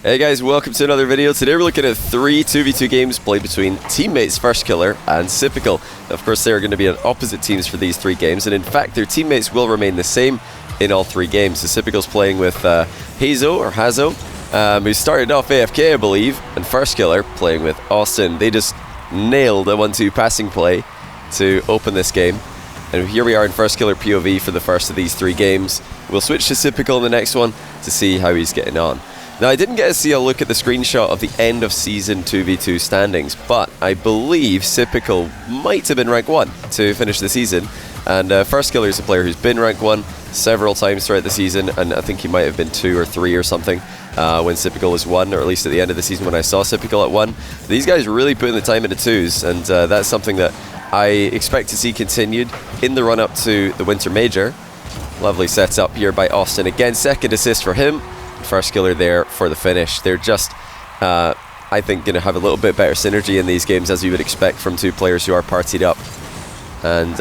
Hey guys, welcome to another video. Today we're looking at 3 2v2 games played between teammates Firstkiller and Sypical. Of course, they are going to be on opposite teams for these 3 games, and in fact their teammates will remain the same in all 3 games. So Sypical's playing with Hazo, who started off AFK I believe, and Firstkiller playing with Austin. They just nailed a 1-2 passing play to open this game. And here we are in Firstkiller POV for the first of these 3 games. We'll switch to Sypical in the next one to see how he's getting on. Now, I didn't get to see a look at the screenshot of the end of Season 2v2 standings, but I believe Sypical might have been rank 1 to finish the season. And Firstkiller is a player who's been rank 1 several times throughout the season, and I think he might have been 2 or 3 or something when Sypical was 1, or at least at the end of the season when I saw Sypical at 1. These guys really putting the time into 2s, and that's something that I expect to see continued in the run-up to the Winter Major. Lovely setup here by Austin. Again, second assist for him. Firstkiller there for the finish. They're just, I think, going to have a little bit better synergy in these games, as you would expect from 2 players who are partied up and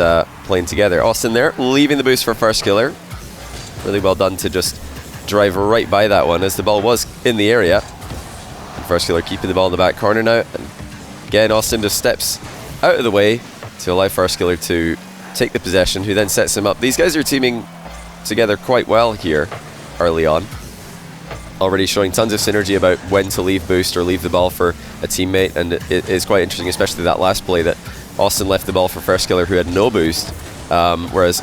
playing together. Austin there, leaving the boost for Firstkiller. Really well done to just drive right by that one, as the ball was in the area. And Firstkiller keeping the ball in the back corner now. And again, Austin just steps out of the way to allow Firstkiller to take the possession, who then sets him up. These guys are teaming together quite well here early on. Already showing tons of synergy about when to leave boost or leave the ball for a teammate, and it is quite interesting, especially that last play that Austin left the ball for Firstkiller, who had no boost, whereas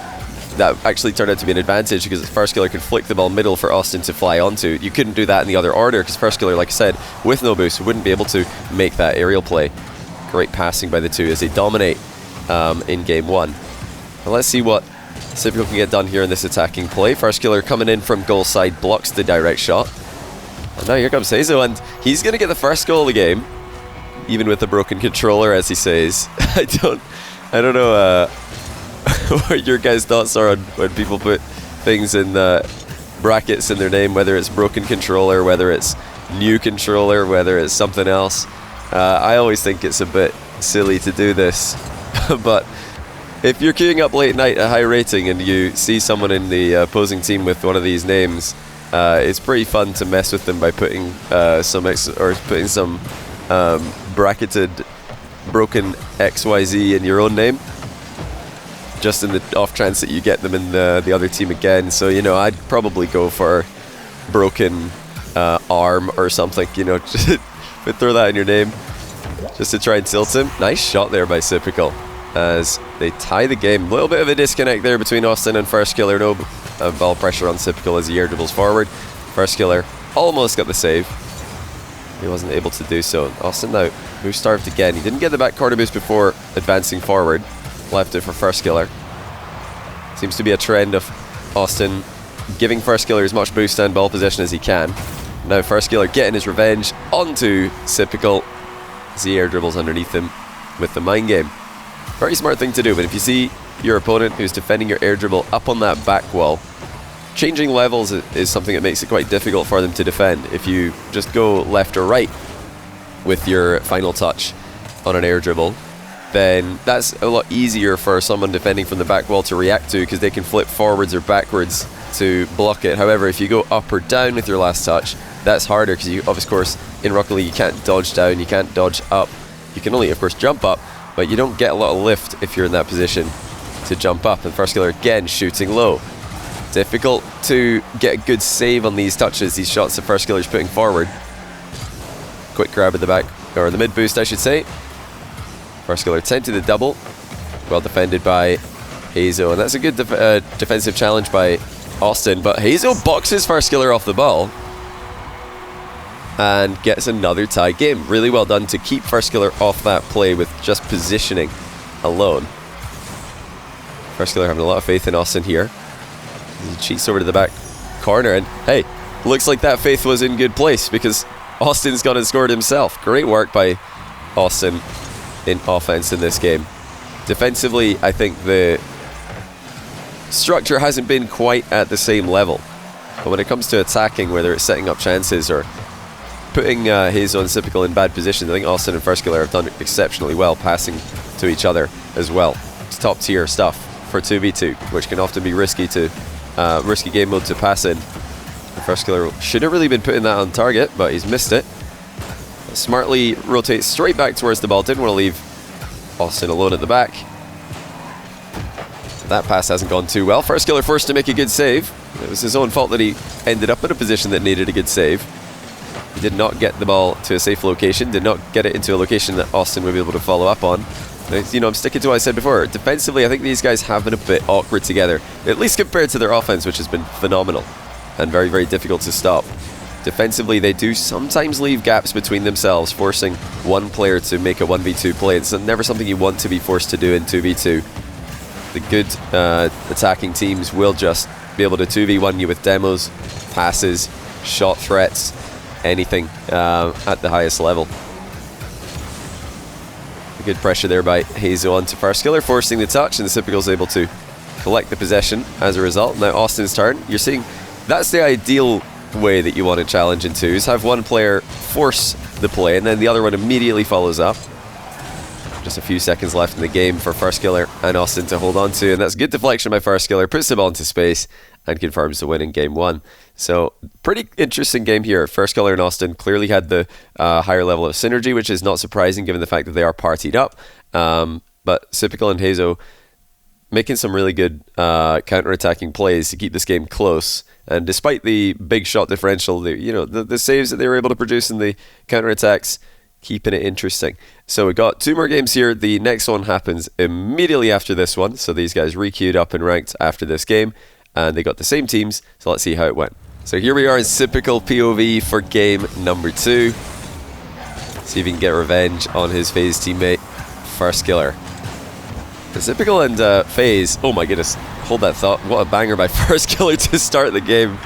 that actually turned out to be an advantage because Firstkiller could flick the ball middle for Austin to fly onto. You couldn't do that in the other order because Firstkiller, like I said, with no boost, wouldn't be able to make that aerial play. Great passing by the 2 as they dominate in game 1. Well, let's see what Sypical can get done here in this attacking play. Firstkiller coming in from goal side, blocks the direct shot. And now here comes Hazo, and he's going to get the first goal of the game, even with a broken controller, as he says. I don't know what your guys' thoughts are on when people put things in brackets in their name, whether it's broken controller, whether it's new controller, whether it's something else. I always think it's a bit silly to do this, but if you're queuing up late night at high rating and you see someone in the opposing team with one of these names, it's pretty fun to mess with them by putting some bracketed broken XYZ in your own name, just in the off chance that you get them in the other team again. So, you know, I'd probably go for broken arm or something, you know, but throw that in your name just to try and tilt him. Nice shot there by Sypical as they tie the game. A little bit of a disconnect there between Austin and Firstkiller. No ball pressure on Sypical as he air dribbles forward. Firstkiller almost got the save. He wasn't able to do so. Austin now boost starved again. He didn't get the back corner boost before advancing forward. Left it for Firstkiller. Seems to be a trend of Austin giving Firstkiller as much boost and ball possession as he can. Now Firstkiller getting his revenge onto Sypical as he air dribbles underneath him with the mind game. Very smart thing to do, but if you see your opponent who's defending your air dribble up on that back wall, changing levels is something that makes it quite difficult for them to defend. If you just go left or right with your final touch on an air dribble, then that's a lot easier for someone defending from the back wall to react to, because they can flip forwards or backwards to block it. However, if you go up or down with your last touch, that's harder, because you, of course, in Rocket League you can't dodge down, you can't dodge up. You can only, of course, jump up, but you don't get a lot of lift if you're in that position to jump up. And Firstkiller again shooting low. Difficult to get a good save on these touches, these shots that Firstkiller's putting forward. Quick grab at the back, or the mid boost I should say. Firstkiller attempted the double. Well defended by Hazo, and that's a good defensive challenge by Austin, but Hazo boxes Firstkiller off the ball and gets another tie game. Really well done to keep Firstkiller off that play with just positioning alone. Firstkiller having a lot of faith in Austin here. He cheats over to the back corner, and hey, looks like that faith was in good place because Austin's gone and scored himself. Great work by Austin in offense in this game. Defensively, I think the structure hasn't been quite at the same level, but when it comes to attacking, whether it's setting up chances or putting Hazo and Sypical in bad positions, I think Austin and Firstkiller have done exceptionally well passing to each other as well. It's top tier stuff for 2v2, which can often be risky game mode to pass in. Firstkiller should have really been putting that on target, but he's missed it. Smartly rotates straight back towards the ball. Didn't want to leave Austin alone at the back. That pass hasn't gone too well. Firstkiller forced to make a good save. It was his own fault that he ended up in a position that needed a good save. He did not get the ball to a safe location, did not get it into a location that Austin would be able to follow up on. You know, I'm sticking to what I said before. Defensively, I think these guys have been a bit awkward together, at least compared to their offense, which has been phenomenal and very, very difficult to stop. Defensively, they do sometimes leave gaps between themselves, forcing one player to make a 1v2 play. It's never something you want to be forced to do in 2v2. The good attacking teams will just be able to 2v1 you with demos, passes, shot threats, anything at the highest level. Good pressure there by Hazo onto Firstkiller, forcing the touch, and the Sypical's able to collect the possession as a result. Now Austin's turn. You're seeing that's the ideal way that you want to challenge in twos. Have one player force the play, and then the other one immediately follows up. Just a few seconds left in the game for Firstkiller and Austin to hold on to, and that's good deflection by Firstkiller, puts the ball into space and confirms the win in game one. So pretty interesting game here. Firstkiller and Austin clearly had the higher level of synergy, which is not surprising given the fact that they are partied up. But Sypical and Hazo making some really good counter-attacking plays to keep this game close. And despite the big shot differential, the saves that they were able to produce in the counter-attacks, keeping it interesting. So we got two more games here. The next one happens immediately after this one. So these guys re-queued up and ranked after this game, and they got the same teams. So let's see how it went. So here we are in Sypical POV for game number 2. See if he can get revenge on his FaZe teammate, Firstkiller. Sypical and FaZe, oh my goodness, hold that thought. What a banger by Firstkiller to start the game.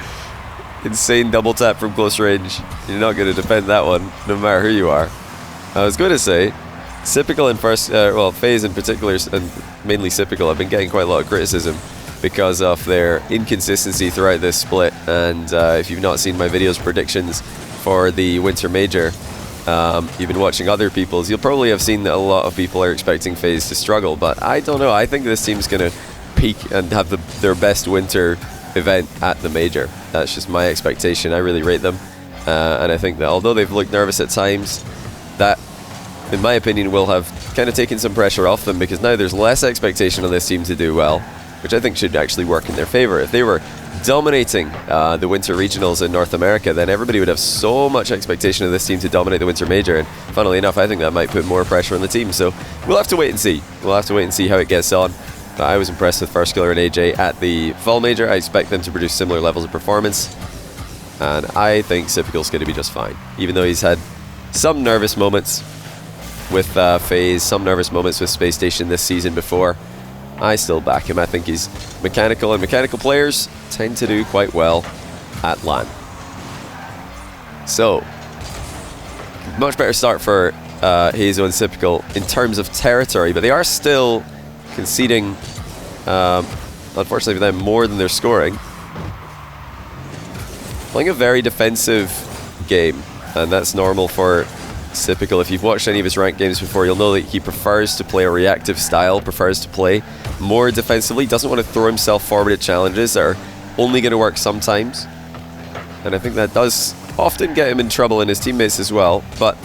Insane double tap from close range. You're not going to defend that one, no matter who you are. I was going to say, Sypical and FaZe in particular, and mainly Sypical, have been getting quite a lot of criticism because of their inconsistency throughout this split. And if you've not seen my videos predictions for the Winter Major, you've been watching other people's, you'll probably have seen that a lot of people are expecting FaZe to struggle, but I don't know. I think this team's going to peak and have their best winter event at the Major. That's just my expectation. I really rate them, and I think that although they've looked nervous at times, that in my opinion will have kind of taken some pressure off them, because now there's less expectation on this team to do well, which I think should actually work in their favor. If they were dominating the Winter Regionals in North America, then everybody would have so much expectation of this team to dominate the Winter Major, and funnily enough, I think that might put more pressure on the team. So we'll have to wait and see. We'll have to wait and see how it gets on. But I was impressed with Firstkiller and AJ at the Fall Major. I expect them to produce similar levels of performance, and I think Sypical's going to be just fine, even though he's had some nervous moments with FaZe, some nervous moments with Space Station this season before. I still back him. I think he's mechanical, and mechanical players tend to do quite well at LAN. So, much better start for Hazo and Sypical in terms of territory, but they are still conceding, unfortunately for them, more than they're scoring. Playing a very defensive game, and that's normal for Sypical. If you've watched any of his ranked games before, you'll know that he prefers to play a reactive style, prefers to play more defensively, doesn't want to throw himself forward at challenges that are only going to work sometimes. And I think that does often get him in trouble and his teammates as well, but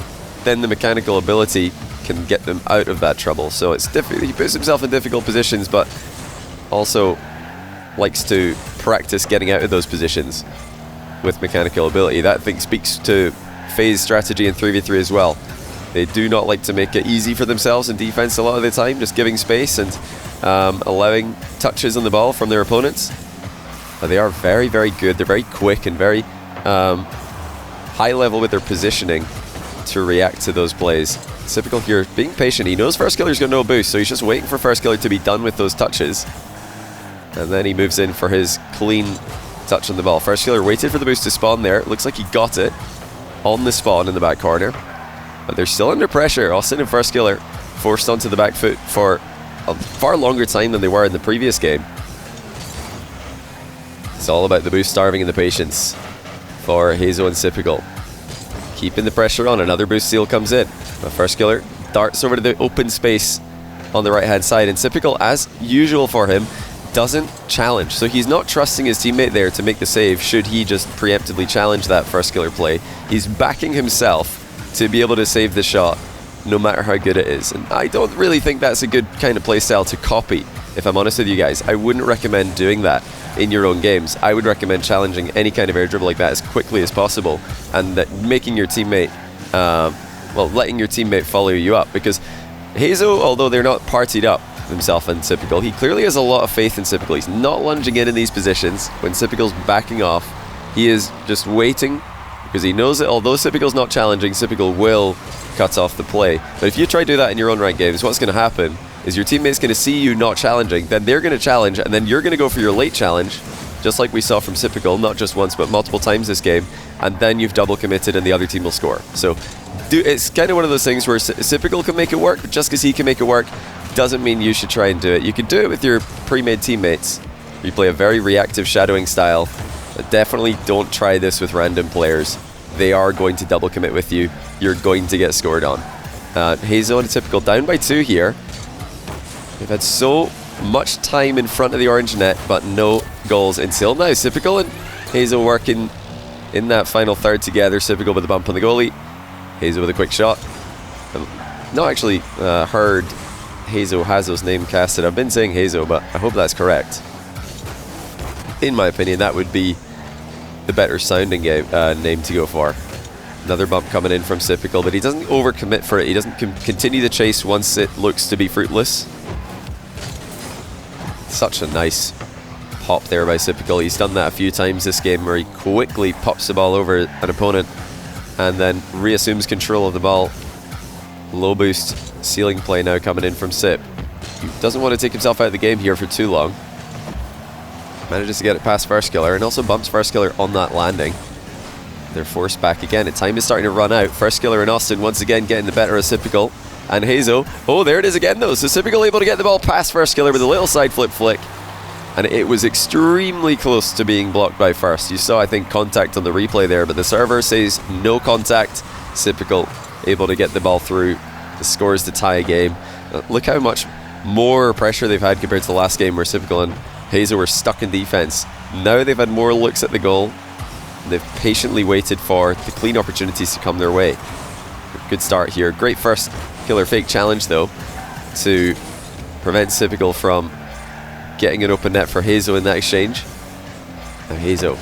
then the mechanical ability can get them out of that trouble. So it's he puts himself in difficult positions, but also likes to practice getting out of those positions with mechanical ability. That, I think, speaks to FaZe strategy in 3v3 as well. They do not like to make it easy for themselves in defense a lot of the time, just giving space and allowing touches on the ball from their opponents. But they are very, very good. They're very quick and very high level with their positioning to react to those plays. Sypical here being patient. He knows Firstkiller's got no boost, so he's just waiting for Firstkiller to be done with those touches. And then he moves in for his clean touch on the ball. Firstkiller waited for the boost to spawn there. It looks like he got it on the spawn in the back corner. But they're still under pressure. Austin and Firstkiller forced onto the back foot for a far longer time than they were in the previous game. It's all about the boost starving and the patience for Hazo and Sypical. Keeping the pressure on. Another boost steal comes in. But Firstkiller darts over to the open space on the right hand side, and Sypical, as usual for him, doesn't challenge. So he's not trusting his teammate there to make the save should he just preemptively challenge that Firstkiller play. He's backing himself to be able to save the shot no matter how good it is. And I don't really think that's a good kind of playstyle to copy, if I'm honest with you guys. I wouldn't recommend doing that in your own games. I would recommend challenging any kind of air dribble like that as quickly as possible, and that making your teammate, letting your teammate follow you up. Because Hazo, although they're not partied up, himself and Sypical, he clearly has a lot of faith in Sypical. He's not lunging in these positions when Sypical's backing off. He is just waiting, because he knows that although Sypical's not challenging, Sypical will cut off the play. But if you try to do that in your own ranked games, what's going to happen is your teammate's going to see you not challenging, then they're going to challenge, and then you're going to go for your late challenge, just like we saw from Sypical, not just once but multiple times this game, and then you've double committed and the other team will score. So it's kind of one of those things where Sypical can make it work, but just because he can make it work doesn't mean you should try and do it. You can do it with your pre-made teammates. You play a very reactive shadowing style, but definitely don't try this with random players. They are going to double commit with you. You're going to get scored on. Hazo and Sypical down by 2 here. They've had so much time in front of the orange net, but no goals until now. Sypical and Hazo working in that final third together. Sypical with a bump on the goalie. Hazo with a quick shot. I've not actually heard Hazo's name casted. I've been saying Hazo, but I hope that's correct. In my opinion, that would be the better sounding name to go for. Another bump coming in from Sypical, but he doesn't overcommit for it. He doesn't continue the chase once it looks to be fruitless. Such a nice pop there by Sypical. He's done that a few times this game where he quickly pops the ball over an opponent and then reassumes control of the ball. Low boost ceiling play now coming in from Sip. He doesn't want to take himself out of the game here for too long. Manages to get it past Firstkiller and also bumps Firstkiller on that landing. They're forced back again. Time is starting to run out. Firstkiller and Austin once again getting the better of Sypical. And Hazo. Oh, there it is again though. So Sypical able to get the ball past Firstkiller with a little side flip flick. And it was extremely close to being blocked by First. You saw, I think, contact on the replay there, but the server says no contact. Sypical able to get the ball through. The scores to tie a game. Look how much more pressure they've had compared to the last game where Sypical and Hazo were stuck in defense. Now they've had more looks at the goal. They've patiently waited for the clean opportunities to come their way. Good start here. Great Firstkiller fake challenge though to prevent Sypical from getting an open net for Hazo in that exchange. Now Hazo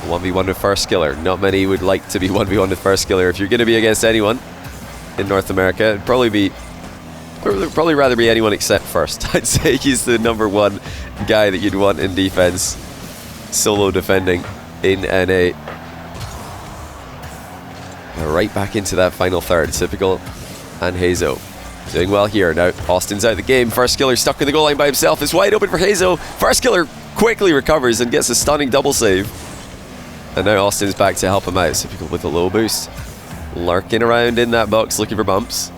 1v1 with Firstkiller. Not many would like to be 1v1 with Firstkiller. If you're going to be against anyone in North America, it'd probably rather be anyone except First. I'd say he's the number one guy that you'd want in defense, solo defending in NA. Right back into that final third. Sypical and Hazo doing well here. Now Austin's out of the game. Firstkiller stuck in the goal line by himself. It's wide open for Hazo. Firstkiller quickly recovers and gets a stunning double save. And now Austin's back to help him out. Sypical with a low boost. Lurking around in that box looking for bumps.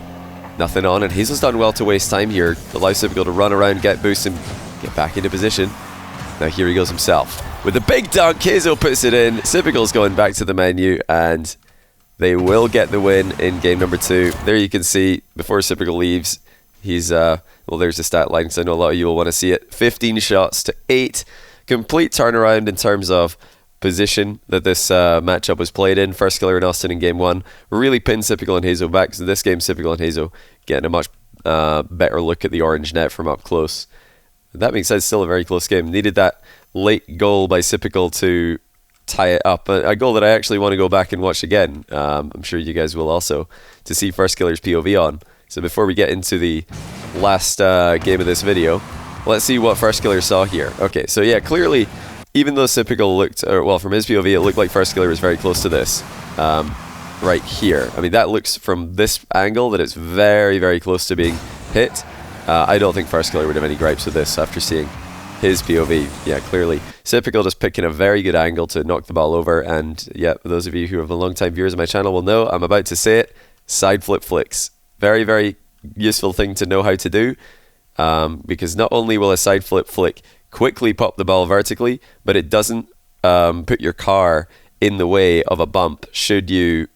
Nothing on, and Hazel's done well to waste time here. Allows Sypical to run around, get boost, and get back into position. Now here he goes himself. With a big dunk, Hazo puts it in. Sypical's going back to the menu, and they will get the win in game number 2. There you can see, before Sypical leaves, he's, well, there's the stat line, so I know a lot of you will want to see it. 15 shots to 8. Complete turnaround in terms of position that this matchup was played in. Firstkiller and Austin in game 1 really pinned Sypical and Hazo back. So this game, Sypical and Hazo getting a much better look at the orange net from up close. That being said, still a very close game. Needed that late goal by Sypical to tie it up. A goal that I actually want to go back and watch again. I'm sure you guys will also, to see Firstkiller's POV on. So before we get into the last game of this video, let's see what Firstkiller saw here. Okay, so yeah, clearly, even though Sypical looked, well, from his POV, it looked like Firstkiller was very close to this. Right here. I mean, that looks from this angle that it's very, very close to being hit. I don't think Firstkiller would have any gripes with this after seeing his POV. Yeah, clearly. Sypical just picking a very good angle to knock the ball over. And yeah, those of you who have been long-time viewers of my channel will know I'm about to say it. Side flip flicks. Very, very useful thing to know how to do. Because not only will a side flip flick quickly pop the ball vertically, but it doesn't put your car in the way of a bump should you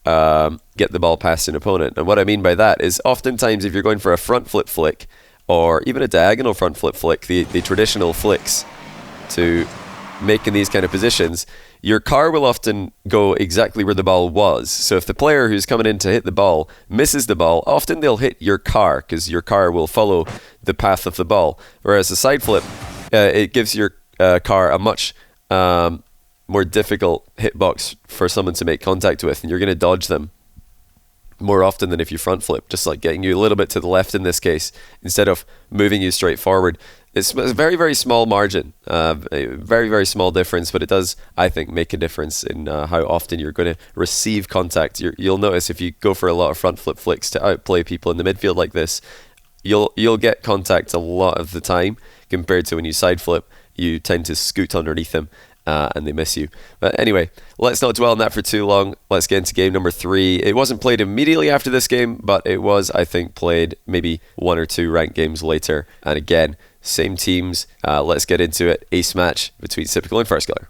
get the ball past an opponent. And what I mean by that is oftentimes if you're going for a front flip flick or even a diagonal front flip flick, the traditional flicks to make in these kind of positions, your car will often go exactly where the ball was. So if the player who's coming in to hit the ball misses the ball, often they'll hit your car because your car will follow the path of the ball. Whereas a side flip, it gives your car a much more difficult hitbox for someone to make contact with, and you're going to dodge them more often than if you front flip, just like getting you a little bit to the left in this case instead of moving you straight forward. It's a very, very small margin, a very, very small difference, but it does, I think, make a difference in how often you're going to receive contact. You'll notice if you go for a lot of front flip flicks to outplay people in the midfield like this, you'll get contact a lot of the time compared to when you side flip. You tend to scoot underneath them and they miss you. But anyway, let's not dwell on that for too long. Let's get into game number 3. It wasn't played immediately after this game, but it was, I think, played maybe 1 or 2 ranked games later. And again, same teams. Let's get into it. Ace match between Sypical and Firstkiller.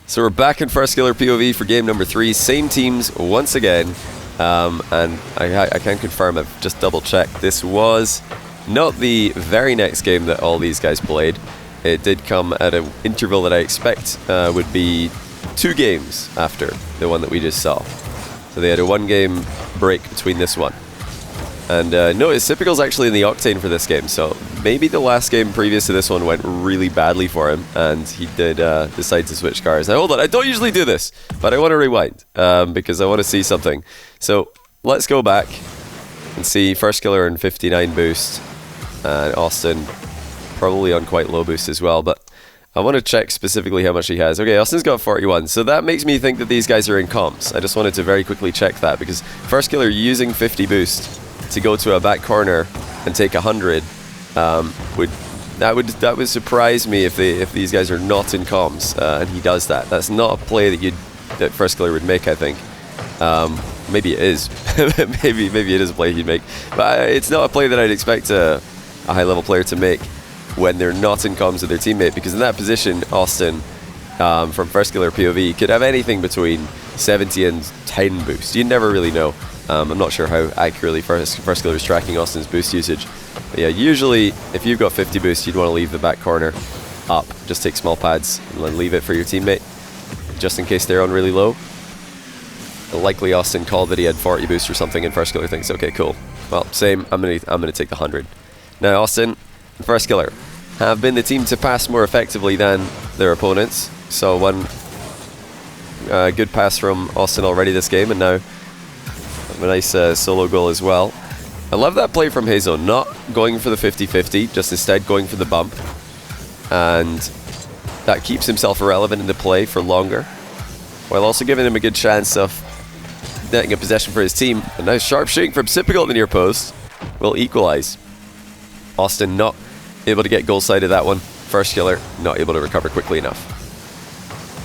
So we're back in Firstkiller POV for game number 3. Same teams once again. And I can confirm, I've just double checked. This was not the very next game that all these guys played. It did come at an interval that I expect would be 2 games after the one that we just saw. So they had a 1-game break between this one. And notice Sypical's actually in the octane for this game, so maybe the last game previous to this one went really badly for him, and he did decide to switch cars. Now hold on, I don't usually do this, but I want to rewind because I want to see something. So let's go back and see Firstkiller on 59 boost, and Austin probably on quite low boost as well, but I want to check specifically how much he has. Okay, Austin's got 41, so that makes me think that these guys are in comps. I just wanted to very quickly check that, because Firstkiller using 50 boost to go to a back corner and take 100 that would surprise me if these guys are not in comms, and he does that. That's not a play that Firstkiller would make, I think. Maybe it is. maybe it is a play he'd make, but it's not a play that I'd expect a high level player to make when they're not in comms with their teammate, because in that position, Austin from Firstkiller POV could have anything between 70 and 10 boost. You never really know. I'm not sure how accurately Firstkiller is tracking Austin's boost usage. But yeah, usually if you've got 50 boost, you'd want to leave the back corner up. Just take small pads and then leave it for your teammate, just in case they're on really low. Likely Austin called that he had 40 boost or something, and Firstkiller thinks, okay, cool. Well, same. I'm gonna take the 100. Now Austin and Firstkiller have been the team to pass more effectively than their opponents. So one good pass from Austin already this game, and now a nice solo goal as well. I love that play from Hazo, not going for the 50-50, just instead going for the bump. And that keeps himself relevant in the play for longer, while also giving him a good chance of getting a possession for his team. A nice sharp shooting from Sypical at the near post will equalize. Austin not able to get goal side of that one. Firstkiller not able to recover quickly enough.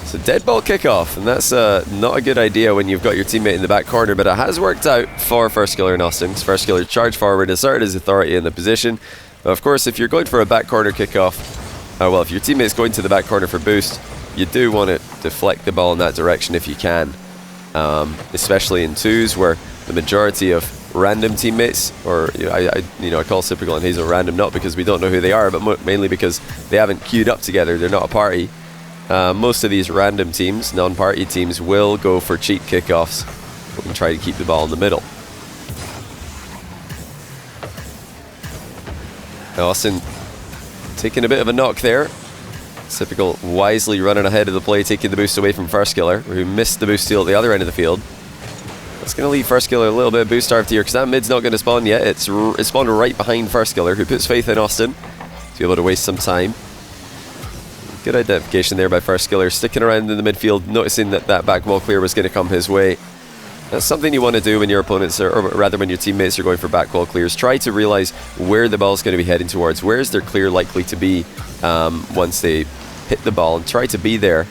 So dead ball kickoff, and that's not a good idea when you've got your teammate in the back corner, but it has worked out for Firstkiller and Austin. Firstkiller charged forward, asserted his authority in the position. But of course, if you're going for a back corner kickoff, if your teammate's going to the back corner for boost, you do want to deflect the ball in that direction if you can. Especially in twos, where the majority of random teammates, or I call Sypical and Hazel random, not because we don't know who they are, but mainly because they haven't queued up together, they're not a party. Most of these random teams, non-party teams, will go for cheat kickoffs and try to keep the ball in the middle. Now Austin taking a bit of a knock there. Sypical wisely running ahead of the play, taking the boost away from Firstkiller, who missed the boost steal at the other end of the field. That's going to leave Firstkiller a little bit of boost starved here, because that mid's not going to spawn yet. It's spawned right behind Firstkiller, who puts faith in Austin to be able to waste some time. Good identification there by Firstkiller, sticking around in the midfield, noticing that that back wall clear was going to come his way. That's something you want to do when your opponents are, or rather when your teammates are going for back wall clears. Try to realize where the ball's going to be heading towards. Where is their clear likely to be once they hit the ball, and try to be there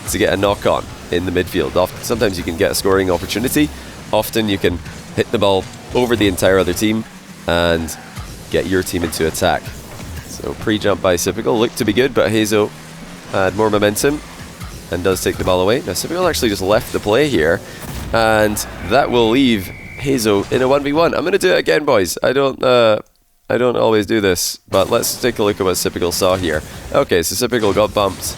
to get a knock on in the midfield. Sometimes you can get a scoring opportunity. Often you can hit the ball over the entire other team and get your team into attack. So pre-jump by Sypical looked to be good, but Hazo had more momentum and does take the ball away. Now Sypical actually just left the play here, and that will leave Hazo in a 1v1. I'm going to do it again, boys. I don't always do this, but let's take a look at what Sypical saw here. Okay, so Sypical got bumped,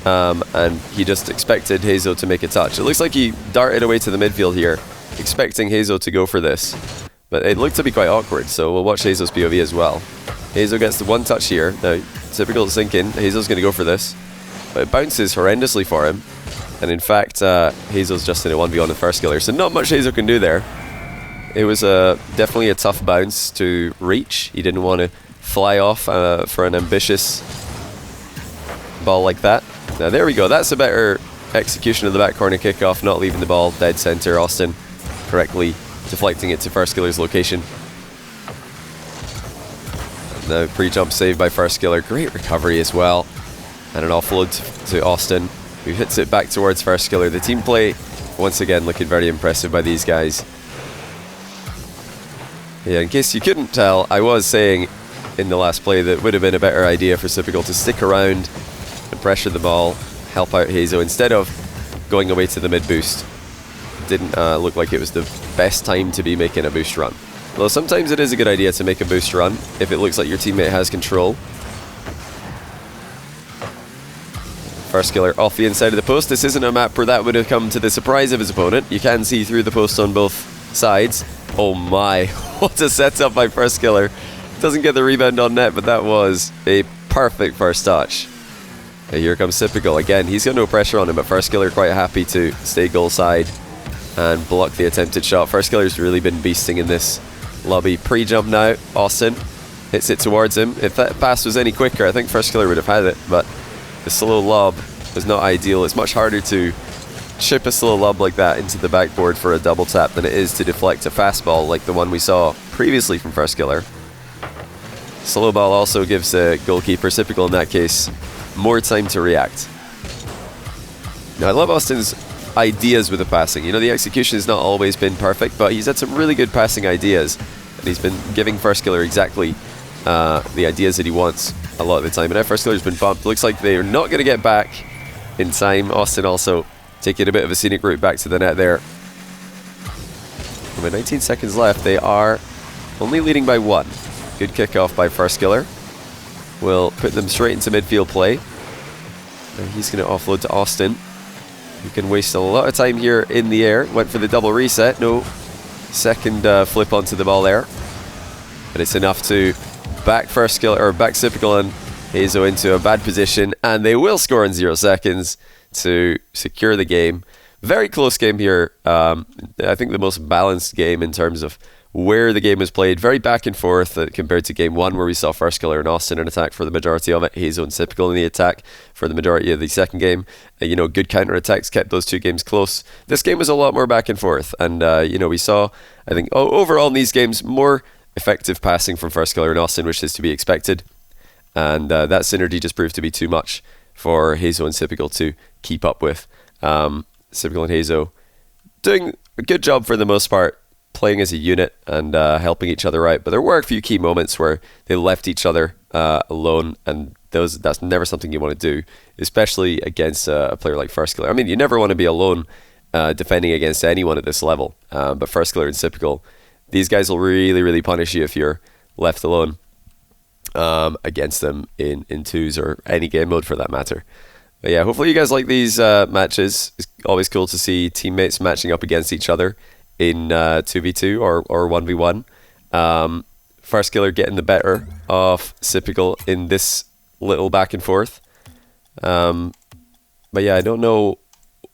and he just expected Hazo to make a touch. It looks like he darted away to the midfield here, expecting Hazo to go for this, but it looked to be quite awkward, so we'll watch Hazo's POV as well. Hazo gets the one touch here. Now, Sypical is thinking Hazo's going to go for this, but it bounces horrendously for him, and in fact, Hazo's just in a 1v1 with Firstkiller, so not much Hazo can do there. It was definitely a tough bounce to reach. He didn't want to fly off for an ambitious ball like that. Now there we go, that's a better execution of the back corner kickoff, not leaving the ball dead center. Austin correctly deflecting it to Firstkiller's location. Now pre-jump save by Firstkiller, great recovery as well. And an offload to Austin, who hits it back towards Firstkiller. The team play, once again, looking very impressive by these guys. Yeah, in case you couldn't tell, I was saying in the last play that it would have been a better idea for Sypical to stick around and pressure the ball, help out Hazo, instead of going away to the mid boost. Didn't look like it was the best time to be making a boost run. Although sometimes it is a good idea to make a boost run if it looks like your teammate has control. Firstkiller off the inside of the post. This isn't a map where that would have come to the surprise of his opponent. You can see through the post on both sides. Oh my, what a setup by Firstkiller. Doesn't get the rebound on net, but that was a perfect first touch. And here comes Sypical. Again, he's got no pressure on him, but Firstkiller quite happy to stay goal side and block the attempted shot. Firstkiller's really been beasting in this lobby. Pre-jump now, Austin hits it towards him. If that pass was any quicker, I think Firstkiller would have had it, but the slow lob was not ideal. It's much harder to chip a slow lob like that into the backboard for a double tap than it is to deflect a fastball like the one we saw previously from Firstkiller. Slow ball also gives the goalkeeper, Sypical in that case, more time to react. Now I love Austin's ideas with the passing. You know, the execution has not always been perfect, but he's had some really good passing ideas, and he's been giving Firstkiller exactly the ideas that he wants a lot of the time. And now Firstkiller's been bumped. Looks like they're not going to get back in time. Austin also taking a bit of a scenic route back to the net there. And with 19 seconds left, they are only leading by 1. Good kickoff by Firstkiller. Will put them straight into midfield play. And he's going to offload to Austin, who can waste a lot of time here in the air. Went for the double reset. No second flip onto the ball there. But it's enough to back Firstkiller, or back Sypical and Hazo into a bad position. And they will score in 0 seconds to secure the game. Very close game here. I think the most balanced game in terms of where the game was played. Very back and forth compared to game 1, where we saw Firstkiller and Austin in attack for the majority of it. Hazo and Sypical in the attack for the majority of the second game. You know, good counter attacks kept those two games close. This game was a lot more back and forth, and you know, we saw, I think, overall in these games, more effective passing from Firstkiller and Austin, which is to be expected. And that synergy just proved to be too much for Hazo and Sypical to keep up with. Sypical and Hazo doing a good job for the most part, playing as a unit and helping each other out. But there were a few key moments where they left each other alone, and that's never something you want to do, especially against a player like Firstkiller. I mean, you never want to be alone defending against anyone at this level. But Firstkiller and Sypical, these guys will really, really punish you if you're left alone against them in twos or any game mode for that matter. But yeah, hopefully you guys like these matches. It's always cool to see teammates matching up against each other in 2v2 or 1v1. Firstkiller getting the better of Sypical in this little back and forth. But yeah, I don't know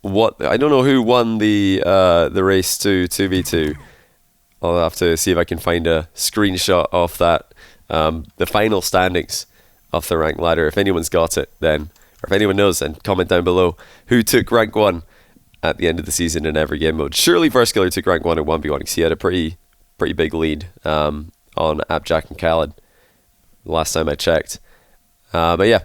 who won the race to 2v2. I'll have to see if I can find a screenshot of that, the final standings of the rank ladder. If anyone's got it, then, or if anyone knows, then comment down below who took rank 1 at the end of the season in every game mode. Surely Firstkiller took rank 1 in 1v1 because he had a pretty big lead on Abjack and Khaled last time I checked. But yeah,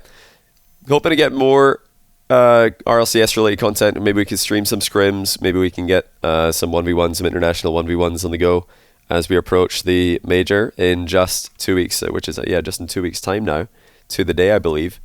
hoping to get more RLCS related content, and maybe we can stream some scrims, maybe we can get some 1v1s, some international 1v1s on the go as we approach the major in just 2 weeks, which is just in 2 weeks time now, to the day I believe.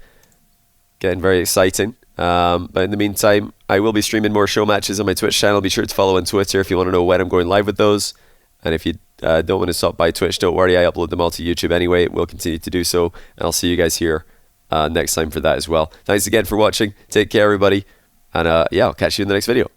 Getting very exciting. But in the meantime, I will be streaming more show matches on my Twitch channel. Be sure to follow on Twitter if you want to know when I'm going live with those. And if you don't want to stop by Twitch, don't worry, I upload them all to YouTube anyway. We'll continue to do so, and I'll see you guys here next time for that as well. Thanks again for watching. Take care, everybody, and yeah, I'll catch you in the next video.